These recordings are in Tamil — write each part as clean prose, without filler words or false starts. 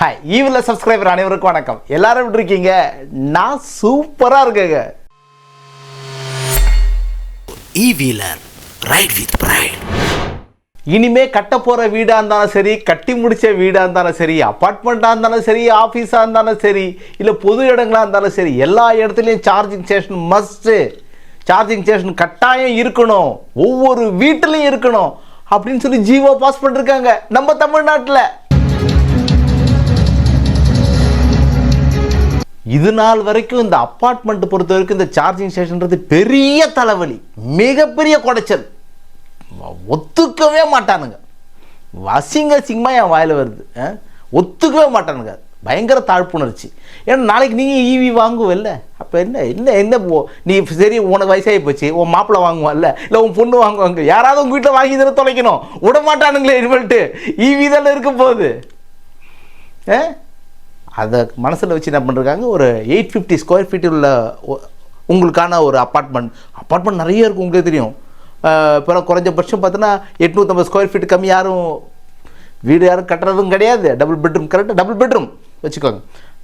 ஹாய் ஈவில் சப்ஸ்கிரைபர் அனைவருக்கும் வணக்கம். எல்லாரும் எப்படி இருக்கீங்க? நான் சூப்பரா இருக்கேங்க. ஈவிலர் ரைட் வித் பிரைட். இனிமே கட்ட போற வீடா இருந்தாலும் சரி, கட்டி முடிச்ச வீடா இருந்தாலும் சரி, அபார்ட்மெண்டா இருந்தாலும் சரி, ஆபீஸா இருந்தாலும் சரி, இல்ல பொது இடங்களா இருந்தாலும் சரி, எல்லா இடத்துலயும் charging station must. Charging station கட்டாயம் இருக்கணும், ஒவ்வொரு வீட்டிலையும் இருக்கணும் அப்படின்னு சொல்லி ஜியோ பாஸ் பண்ணிருக்காங்க நம்ம தமிழ்நாட்டில். இது நாள் வரைக்கும் இந்த அப்பார்ட்மெண்ட் பொறுத்த வரைக்கும் இந்த சார்ஜிங் ஸ்டேஷன்றது பெரிய தலைவலி, மிகப்பெரிய குடைச்சல். ஒத்துக்கவே மாட்டானுங்க. அசிங்கமாக என் வாயில் வருது. ஒத்துக்கவே மாட்டானுங்க. பயங்கர தாழ்ப்புணர்ச்சி. ஏன்னா நாளைக்கு நீங்கள் ஈவி வாங்குவல்ல, அப்போ என்ன நீ சரி உனக்கு வயசாகி போச்சு, உன் மாப்பிள்ளை வாங்குவான்ல, இல்லை உன் பொண்ணு வாங்குவாங்க, யாராவது உங்கள் வீட்டில் வாங்கி தானே தொலைக்கணும். விட மாட்டானுங்களே இனிமேல்ட்டு. ஈவி தானே இருக்க போகுது. அதை மனசில் வச்சு என்ன பண்ணுறாங்க, ஒரு 850 ஸ்கொயர் ஃபீட் உள்ள உங்களுக்கான ஒரு அப்பார்ட்மெண்ட் நிறைய இருக்கும். உங்களுக்கு தெரியும். இப்போ குறைஞ்சபட்சம் பார்த்தோன்னா 850 ஸ்கொயர் ஃபீட் கம்மி யாரும் கட்டுறதும் கிடையாது. டபுள் பெட்ரூம், கரெக்டாக டபுள் பெட்ரூம் வச்சுக்கோங்க.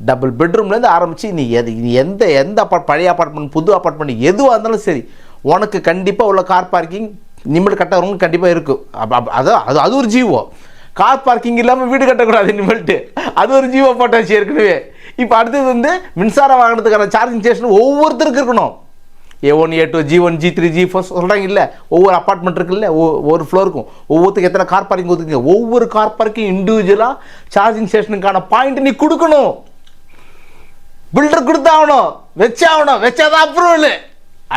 டபுள் பெட்ரூம்லேருந்து ஆரம்பித்து நீ எந்த பழைய அப்பார்ட்மெண்ட் புது அப்பார்ட்மெண்ட் எதுவாக இருந்தாலும் சரி, உனக்கு கண்டிப்பாக உள்ள கார் பார்க்கிங் நிமிடம் கட்டுறவங்க கண்டிப்பாக இருக்கும். அது ஒரு ஜீவோ. கார் பார்க்கிங் இல்லாமல் வீடு கட்டக்கூடாது இனிமேல்ட்டு, அது ஒரு ஜீவோ போட்டாச்சு ஏற்கனவே. இப்போ அடுத்தது வந்து மின்சார வாகனத்துக்கான சார்ஜிங் ஸ்டேஷன் ஒவ்வொருத்தருக்கு இருக்கணும். A1 A2 G1 G3 G4 சொல்கிறாங்க இல்லை, ஒவ்வொரு அப்பார்ட்மெண்ட் இருக்குல்ல, ஒவ்வொரு ஃப்ளோருக்கும் ஒவ்வொருத்துக்கு எத்தனை கார் பார்க்கிங் ஒதுக்குங்க. ஒவ்வொரு கார் பார்க்கிங் இண்டிவிஜுவலாக சார்ஜிங் ஸ்டேஷனுக்கான பாயிண்ட் நீ கொடுக்கணும். பில்டர் கொடுத்தாகணும், வச்சாகணும், வச்சாதான் அப்ரூவல்.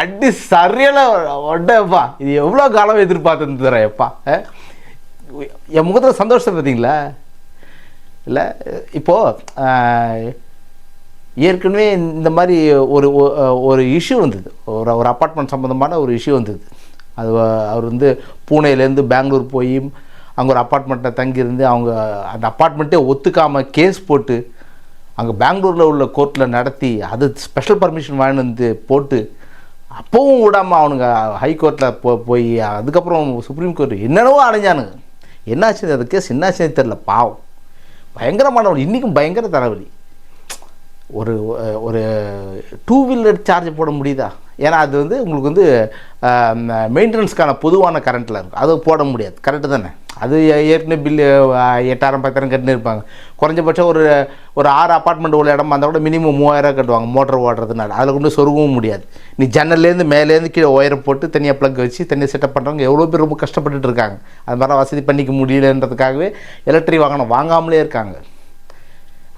அடி சரியான ஒட்டப்பா. இது எவ்வளோ காலம் எதிர்பார்த்து தரேன்ப்பா. என் முகத்தில் சந்தோஷம் பார்த்தீங்களா? இல்லை இப்போது ஏற்கனவே இந்த மாதிரி ஒரு இஷ்யூ வந்தது. ஒரு அப்பார்ட்மெண்ட் சம்மந்தமான ஒரு இஷ்யூ வந்தது. அது அவர் வந்து பூனேலேருந்து பெங்களூர் போய் அங்கே ஒரு அப்பார்ட்மெண்ட்டில் தங்கியிருந்து அவங்க அந்த அப்பார்ட்மெண்ட்டே ஒத்துக்காமல் கேஸ் போட்டு அங்கே பெங்களூரில் உள்ள கோர்ட்டில் நடத்தி அது ஸ்பெஷல் பர்மிஷன் வாங்கிட்டு வந்து போட்டு அப்போவும் விடாமல் அவனுங்க ஹைகோர்ட்டில் போய் அதுக்கப்புறம் சுப்ரீம் கோர்ட் என்னென்னவோ அடைஞ்சானுங்க. என்னாச்சு அந்த கேஸ், என்னாச்சுன்னு தெரில. பாவம், பயங்கரமானவன். இன்றைக்கும் பயங்கர தலைவலி. ஒரு 2 வீலர் சார்ஜ் போட முடியுதா? ஏன்னா அது வந்து உங்களுக்கு வந்து மெயின்டெனன்ஸ்க்கான பொதுவான கரண்ட்டில் இருக்கும், அது போட முடியாது. கரெக்டு தானே? அது ஏற்கனவே பில்லு 8000 10,000 கட்டுன்னு இருப்பாங்க. குறைஞ்சபட்சம் ஒரு 6 அப்பார்ட்மெண்ட் உள்ள இடமா இருந்தால் கூட மினிமம் 3000 கட்டுவாங்க மோட்டர் ஓடுறதுனால. அதில் கொண்டு சொருகவும் முடியாது. நீ ஜன்னல்லேருந்து மேலேருந்து கீழே ஒயரை போட்டு தனியாக ப்ளக் வச்சு தனியாக செட்டப் பண்ணுறவங்க எவ்வளோ பேர் ரொம்ப கஷ்டப்பட்டுட்டு இருக்காங்க. அது மாதிரி வசதி பண்ணிக்க முடியலன்றதுக்காகவே எலக்ட்ரிக் வாகனம் வாங்காமலே இருக்காங்க.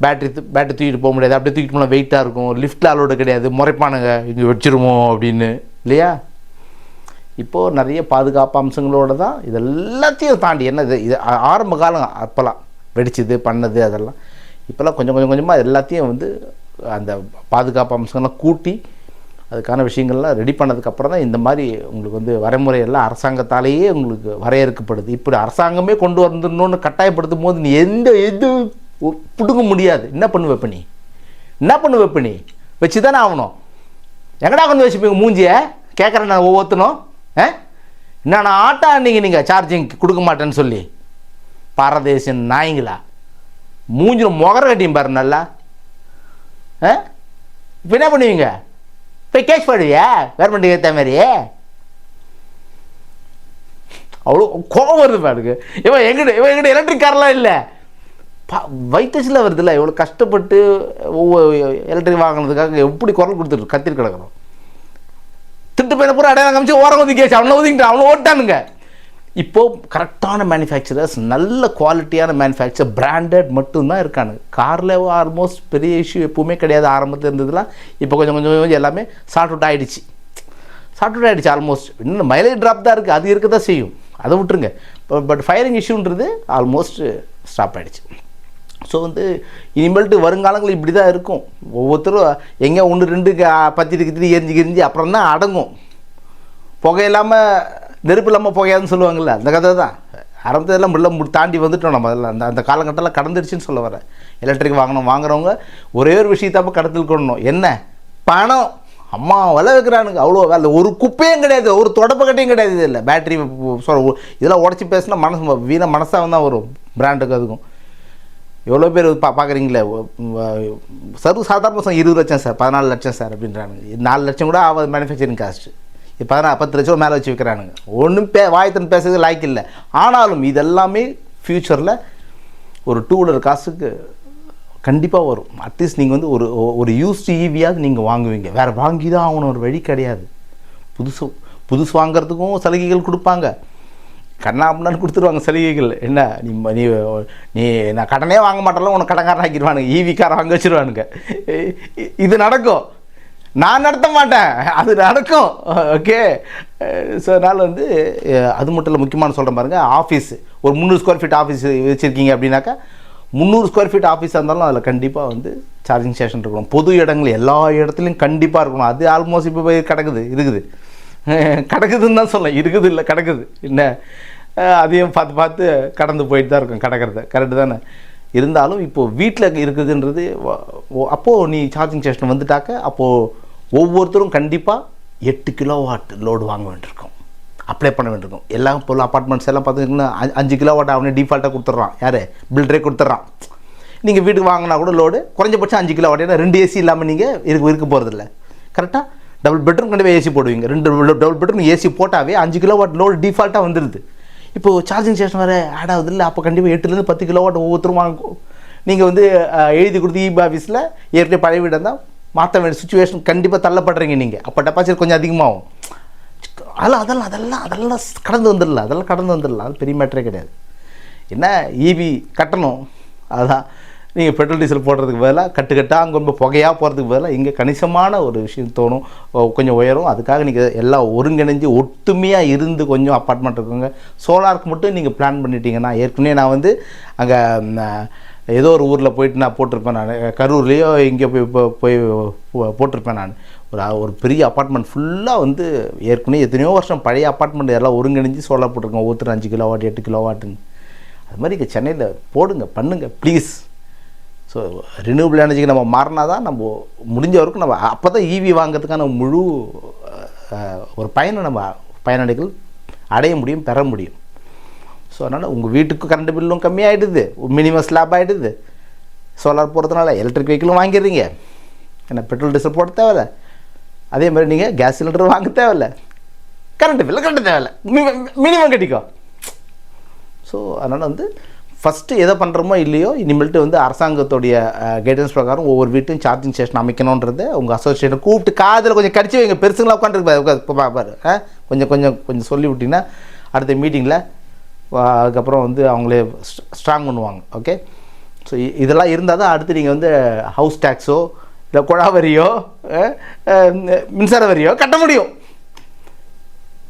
பேட்டரி தூக்கிட்டு போக முடியாது, அப்படியே தூக்கிட்டு போனால் வெயிட்டாக இருக்கும், லிஃப்ட்டில் அலோடு கிடையாது, முறைப்பானுங்க இங்கே வச்சிருவோம் அப்படின்னு இல்லையா? இப்போது நிறைய பாதுகாப்பு அம்சங்களோடு தான் இது எல்லாத்தையும் தாண்டி என்னது இது ஆரம்ப காலம் அப்போல்லாம் வெடிச்சது பண்ணது அதெல்லாம். இப்போல்லாம் கொஞ்சம் கொஞ்சமாக எல்லாத்தையும் வந்து அந்த பாதுகாப்பு அம்சங்கள்லாம் கூட்டி அதுக்கான விஷயங்கள்லாம் ரெடி பண்ணதுக்கப்புறம் தான் இந்த மாதிரி உங்களுக்கு வந்து வரைமுறையெல்லாம் அரசாங்கத்தாலேயே உங்களுக்கு வரையறுக்கப்படுது. இப்படி அரசாங்கமே கொண்டு வந்துடணும்னு கட்டாயப்படுத்தும் போது நீ எது பிடுங்க முடியாது. என்ன பண்ணுவ நீ வச்சு தானே ஆகணும். எங்கடா கொண்டு வச்சுப்பீங்க மூஞ்சியை கேட்குறேன் நான் ஒவ்வொருத்தனும். என்னன்னா ஆட்டா நீங்கள் சார்ஜிங் கொடுக்க மாட்டேன்னு சொல்லி பாரதேசன் நாய்ங்களா, மூஞ்சில் முகர கட்டியும் பாரு நல்லா. இப்போ என்ன பண்ணுவீங்க? போய் கேஸ் போடுவியா கவர்மெண்ட்டுக்கு ஏற்ற மாதிரி? அவ்வளோ கோபம் வருது பாருங்க. இவன் எங்கிட்ட எலக்ட்ரிக் கார்லாம் இல்லை, வைத்தச்சில் வருதுல்ல. இவ்வளோ கஷ்டப்பட்டு ஒவ்வொரு எலக்ட்ரிக் வாங்கினதுக்காக எப்படி குரல் கொடுத்துட்டு கத்திட்டு கிடக்கணும். திட்டு பையனை பூரா அடையாளம் காமிச்சு ஓரம் ஒதுக்கியாச்சு, அவனை ஒதுக்கிட்டு அவனை ஓட்டானுங்க. இப்போது கரெக்டான மேனுஃபேக்சரர்ஸ், நல்ல குவாலிட்டியான மேனுஃபேக்சர், பிராண்டட் மட்டும்தான் இருக்கானுங்க. காரில் ஆல்மோஸ்ட் பெரிய இஷ்யூ எப்பவுமே கிடையாது. ஆரம்பத்தில் இருந்ததுலாம் இப்போ கொஞ்சம் எல்லாமே சார்ட் அவுட் ஆகிடுச்சு. ஆல்மோஸ்ட். இன்னும் மைலேஜ் ட்ராப் தான் இருக்குது, அது இருக்க தான் செய்யும், அதை விட்டுருங்க. பட் ஃபயரிங் இஷ்யூன்றது ஆல்மோஸ்ட் ஸ்டாப் ஆகிடுச்சு. ஸோ வந்து இனிமேல்ட்டு வருங்காலங்கள் இப்படி தான் இருக்கும். ஒவ்வொருத்தரும் எங்கே 1 2 பத்திட்டு எரிஞ்சு அப்புறம் தான் அடங்கும். புகை இல்லாமல் நெருப்பு இல்லாமல் புகையாதுன்னு சொல்லுவாங்கள்ல, அந்த கதை தான். ஆரம்பத்தெல்லாம் முள்ள தாண்டி வந்துட்டோம் நம்ம. அதெல்லாம் அந்த காலகட்டத்தில் கடந்துருச்சுன்னு சொல்ல வரேன். எலக்ட்ரிக் வாங்குறவங்க ஒரே ஒரு விஷயத்தாப்ப கடத்தில் கொள்ளணும். என்ன? பணம். அம்மா விலை வைக்கிறானுங்க, அவ்வளோ வேலை. ஒரு குப்பையும் கிடையாது, ஒரு தொடப்பக்கட்டையும் கிடையாது. இல்லை பேட்டரி இதெல்லாம் உடச்சி பேசினா மனசாக தான் வரும் பிராண்டுக்கு. அதுக்கும் எவ்வளோ பேர் பார்க்குறீங்களே சாதாரண 20 லட்சம் சார் 14 லட்சம் சார் அப்படின்றானுங்க. 4 லட்சம் கூட ஆகாது மேனுஃபேக்சரிங் காஸ்ட்டு. இப்போ 10 லட்சம் மேலே வச்சு விற்கிறானுங்க. ஒன்றும் வாயத்தன் பேசுறது லாய்க்கு இல்லை. ஆனாலும் இதெல்லாமே ஃப்யூச்சரில் ஒரு 2 வீலர் காசுக்கு கண்டிப்பாக வரும். அட்லீஸ்ட் நீங்கள் வந்து ஒரு யூஸ்டு ஈவியாவது நீங்கள் வாங்குவீங்க. வேறு வாங்கி தான் ஆகணும், ஒரு வழி கிடையாது. புதுசு வாங்கிறதுக்கும் சலுகைகள் கொடுப்பாங்க, கண்ணாப்புனான்னு கொடுத்துருவாங்க சலுகைகள். என்ன நீ நான் கடனே வாங்க மாட்டேன்ல, உனக்கு கடன்காரன் ஆக்கிடுவானுங்க, ஈவிக்காரன் வாங்க வச்சுருவானுங்க. இது நடக்கும், நான் நடத்த மாட்டேன், அது நடக்கும். ஓகே. ஸோ அதனால் வந்து அது மட்டும் இல்லை, முக்கியமான சொல்கிறேன் பாருங்கள். ஆஃபீஸ் ஒரு 300 ஸ்கொயர் ஃபீட் ஆஃபீஸ் வச்சுருக்கீங்க அப்படின்னாக்கா 300 ஸ்கொயர் ஃபீட் ஆஃபீஸாக இருந்தாலும் அதில் கண்டிப்பாக வந்து சார்ஜிங் ஸ்டேஷன் இருக்கணும். பொது இடங்கள் எல்லா இடத்துலையும் கண்டிப்பாக இருக்கணும். அது ஆல்மோஸ்ட் இப்போ போய் கிடக்குதுன்னு தான் சொல்லலாம், இருக்குது இல்லை கிடக்குது. என்ன அதையும் பார்த்து கடந்து போயிட்டு தான் இருக்கும் கிடக்கிறது. கரெக்டு தானே? இருந்தாலும் இப்போது வீட்டில் இருக்குதுன்றது அப்போது நீ சார்ஜிங் ஸ்டேஷன் வந்துட்டாக்க அப்போது ஒவ்வொருத்தரும் கண்டிப்பாக 8 கிலோவாட் லோடு வாங்க வேண்டியிருக்கும், அப்ளை பண்ண வேண்டியிருக்கும். எல்லாம் பொருள் அப்பார்ட்மெண்ட்ஸ் எல்லாம் பார்த்தீங்கன்னா 5 கிலோவாட் அவனே டிஃபால்ட்டாக கொடுத்துட்றான். யார்? பில்டரே கொடுத்துட்றான். நீங்கள் வீட்டுக்கு வாங்கினா கூட லோடு குறைஞ்சபட்சம் 5 கிலோவாட். ஏன்னா 2 ஏசி இல்லாமல் நீங்கள் இருக்க போகிறதில்ல. கரெக்டாக டபுள் பெட்ரூம் கண்டிப்பாக ஏசி போடுவீங்க. 2 டபுள் பெட்ரூம் ஏசி போட்டாவே 5 கிலோவாட் லோடு டிஃபால்ட்டாக வந்துடுது. இப்போது சார்ஜிங் ஸ்டேஷன் வேறு ஆட் ஆகுது இல்லை, அப்போ கண்டிப்பாக 8லேருந்து 10 கிலோவாட் ஒவ்வொருத்தரும் வாங்கும். நீங்கள் வந்து எழுதி கொடுத்து இபி ஆஃபீஸில் ஏற்கனவே பழைய வீடு இருந்தால் மாற்ற வேண்டிய சுச்சுவேஷன் கண்டிப்பாக தள்ளப்படுறீங்க நீங்கள். அப்போ டெபாசிட் கொஞ்சம் அதிகமாகும். அதெல்லாம் கடந்து வந்துடலாம். அது பெரிய மேட்டரே கிடையாது. என்ன இபி கட்டணும், அதுதான் நீங்கள் பெட்ரோல் டீசல் போடுறதுக்கு பதிலாக கட்டுக்கட்டாக அங்கே ரொம்ப புகையாக போகிறதுக்கு பதிலாக இங்கே கணிசமான ஒரு விஷயம் தோணும், கொஞ்சம் உயரும். அதுக்காக நீங்கள் எல்லாம் ஒருங்கிணைஞ்சு ஒற்றுமையாக இருந்து கொஞ்சம் அப்பார்ட்மெண்ட் இருக்குங்க. சோலாருக்கு மட்டும் நீங்கள் பிளான் பண்ணிட்டீங்கன்னா, ஏற்கனவே நான் வந்து அங்கே ஏதோ ஒரு ஊரில் போயிட்டு நான் போட்டிருப்பேன். நான் கரூர்லேயோ இங்கே போய் போட்டிருப்பேன். நான் ஒரு பெரிய அப்பார்ட்மெண்ட் ஃபுல்லாக வந்து ஏற்கனவே எத்தனையோ வருஷம் பழைய அப்பார்ட்மெண்ட் எல்லாம் ஒருங்கிணைஞ்சு சோலார் போட்டிருக்கோம். ஒவ்வொருத்தர் 5 கிலோவாட் 8 கிலோவாட்டுன்னு. அது மாதிரி இங்கே சென்னையில் போடுங்க, பண்ணுங்கள் ப்ளீஸ். ஸோ ரினியூவபிள் எனர்ஜிக்கு நம்ம மாறினா தான் நம்ம முடிஞ்ச வரைக்கும் நம்ம அப்போ தான் ஈவி வாங்கிறதுக்கான முழு ஒரு பயனடைகள் அடைய முடியும், பெற முடியும். ஸோ அதனால் உங்கள் வீட்டுக்கு கரண்ட் பில்லும் கம்மியாகிடுது, மினிமம் ஸ்லாப் ஆகிடுது. சோலார் போகிறதுனால எலக்ட்ரிக் வெஹிக்கிளும் வாங்கிடுறீங்க. ஏன்னா பெட்ரோல் டீசல் போட தேவையில்லை. அதே மாதிரி நீங்கள் கேஸ் சிலிண்டர் வாங்க தேவையில்லை, கரண்ட் பில்லு கட்ட தேவையில்லை, மினிமம் கட்டிக்கோ. ஸோ அதனால் வந்து ஃபஸ்ட்டு எதை பண்ணுறோமோ இல்லையோ, இனிமேல்ட்டு வந்து அரசாங்கத்துடைய கைடன்ஸ் பிரகாரம் ஒவ்வொரு வீட்டையும் சார்ஜிங் ஸ்டேஷன் அமைக்கணுன்றதை உங்கள் அசோசியேஷனை கூப்பிட்டு காதில் கொஞ்சம் கடிச்சு வைங்க. பெருசுங்களாக உட்காந்துருக்கு கொஞ்சம் சொல்லி விட்டிங்கன்னா அடுத்த மீட்டிங்கில் அதுக்கப்புறம் வந்து அவங்களே ஸ்ட்ராங் பண்ணுவாங்க. ஓகே. ஸோ இதெல்லாம் இருந்தால் தான் அடுத்து நீங்கள் வந்து ஹவுஸ் டேக்ஸோ இல்லை குழா வரியோ மின்சார வரியோ கட்ட முடியும்.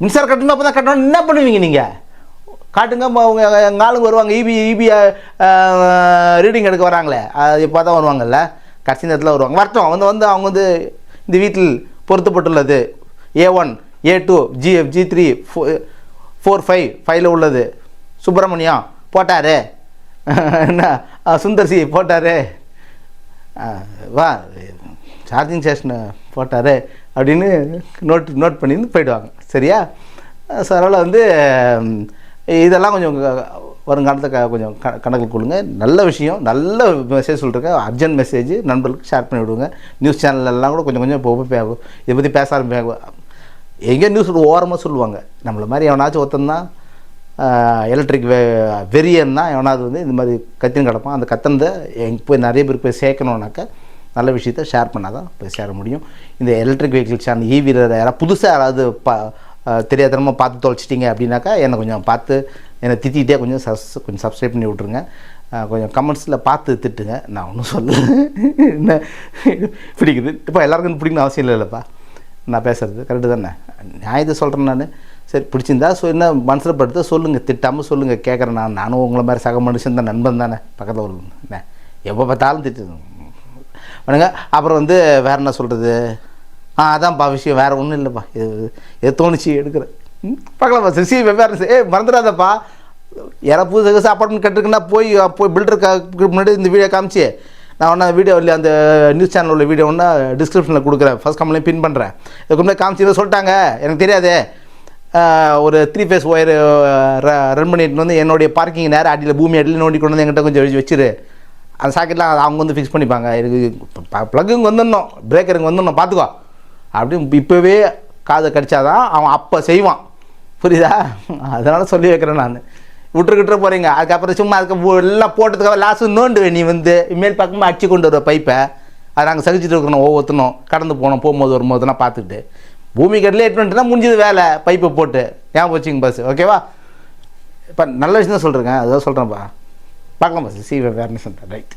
மின்சாரம் கட்டணும், அப்போ தான் கட்டணும். என்ன பண்ணுவீங்க நீங்கள்? காட்டுங்க, அவங்க எங்கள் ஆளுங்க வருவாங்க, இபி ரீடிங் எடுக்க வராங்களே, அது இப்போ தான் வருவாங்கல்ல, கடைசி நேரத்தில் வருவாங்க. வரட்டும், வந்து அவங்க வந்து இந்த வீட்டில் பொருத்தப்பட்டுள்ளது A1 A2 GF G3 4 5 5ல் உள்ளது, சுப்பிரமணியம் போட்டார், என்ன சுந்தர்சி போட்டார், வா சார்ஜிங் ஸ்டேஷனை போட்டார் அப்படின்னு நோட் பண்ணின்னு போயிடுவாங்க. சரியா? ஸோ அதனால் வந்து இதெல்லாம் கொஞ்சம் வருங்காலத்தை கொஞ்சம் கணக்கில் கொள்ளுங்க. நல்ல விஷயம், நல்ல மெசேஜ் சொல்லிருக்கேன். அர்ஜென்ட் மெசேஜ் நண்பர்களுக்கு ஷேர் பண்ணி விடுங்க. நியூஸ் சேனல்லாம் கூட கொஞ்சம் இப்போ இதை பற்றி பேச ஆரம்பிப்பாங்க. எங்கேயோ நியூஸ் ஓரமாக சொல்லுவாங்க. நம்மளை மாதிரி எவனாச்சும் ஒருத்தந்தான் எலக்ட்ரிக் வெறியன்னா எவனாவது வந்து இந்த மாதிரி கத்தின்னு கிடப்பான். அந்த கத்தனதை போய் நிறைய பேருக்கு போய் சேர்க்கணுன்னாக்கா நல்ல விஷயத்த ஷேர் பண்ணால் தான் போய் சேர முடியும். இந்த எலக்ட்ரிக் வெஹிக்கிள் சேனல் ஈவியில் யாராவது புதுசாக யாராவது தெரியாதனமாக பார்த்து தொலைச்சிட்டிங்க அப்படின்னாக்கா என்னை கொஞ்சம் பார்த்து என்னை திட்டிகிட்டே கொஞ்சம் சப்ஸ்கிரைப் பண்ணி விட்ருங்க. கொஞ்சம் கமெண்ட்ஸில் பார்த்து திட்டுங்க. நான் ஒன்றும் சொல்ல என்ன பிடிக்குது இப்போ எல்லாருக்கும் பிடிக்கணும் அவசியம் இல்லைல்லப்பா. நான் பேசுகிறது கரெக்டு தானே? நான் இதை சொல்கிறேன். நான் சரி பிடிச்சிருந்தா என்ன மனசில் படுத்த சொல்லுங்கள், திட்டாமல் சொல்லுங்கள், கேட்குறேன். நானும் உங்களை மாதிரி சக மனுஷன் தான், நண்பன் தானே, பக்கத்தில் ஒரு என்ன எப்போ பார்த்தாலும் திட்டு வேணுங்க. அப்புறம் வந்து வேறு என்ன சொல்கிறது? அதான்ப்பா விஷயம், வேறு ஒன்றும் இல்லைப்பா. இது தோணுச்சு எடுக்கிறேன். பார்க்கலாம்ப்பா. சிசி வெவ்வேறு மறந்துடாதப்பா. யாராவது புதுசு அப்பார்ட்மெண்ட் கட்டுருக்குன்னா போய் பில்டருக்கு முன்னாடி இந்த வீடியோ காமிச்சு நான் ஒன்றா வீடியோ இல்லை அந்த நியூஸ் சேனலில் உள்ள வீடியோ ஒன்றா டிஸ்கிரிப்ஷனில் கொடுக்குறேன், ஃபஸ்ட் கமெண்ட்லேயும் பின் பண்ணுறேன். இதுக்கு முன்னாடி காமிச்சு சொல்லிட்டாங்க, எனக்கு தெரியாது, ஒரு 3 ஃபேஸ் ஒயர் ரன் பண்ணிட்டு வந்து என்னுடைய பார்க்கிங் நேரம் அடியில் பூமி அடியில் நோண்டி கொண்டு வந்து என்கிட்ட கொஞ்சம் வச்சிரு அந்த சாக்கெட்லாம் அவங்க வந்து ஃபிக்ஸ் பண்ணிப்பாங்க. எனக்கு ப்ளக்குங்க வந்துடணும், பிரேக்கருங்க வந்துடணும், பார்த்துக்கோ அப்படின்னு இப்போவே காதை கடிச்சாதான் அவன் அப்போ செய்வான். புரியுதா? அதனால் சொல்லி வைக்கிறேன் நான். விட்டுருக்கிட்டு போகிறீங்க, அதுக்கப்புறம் சும்மா அதுக்கு எல்லாம் போட்டதுக்காக லாஸ்ட்டு நோண்டுவேன். நீ வந்து மேல் பக்கமாக அடிச்சு கொண்டு வர பைப்பை அதை நாங்கள் சகிச்சுட்டு இருக்கணும். ஒவ்வொருத்தனும் கடந்து போனோம், போகும்போது வரும்போதெல்லாம் பார்த்துக்கிட்டு பூமி கட்டில் எட்டுனா முடிஞ்சது வேலை. பைப்பை போட்டு ஏன் போச்சிங்க பஸ். ஓகேவா? இப்போ நல்ல விஷயம் தான் சொல்கிறேங்க, அதான் சொல்கிறேன்ப்பா. பார்க்கலாம் பஸ். சி வேறு ரைட்.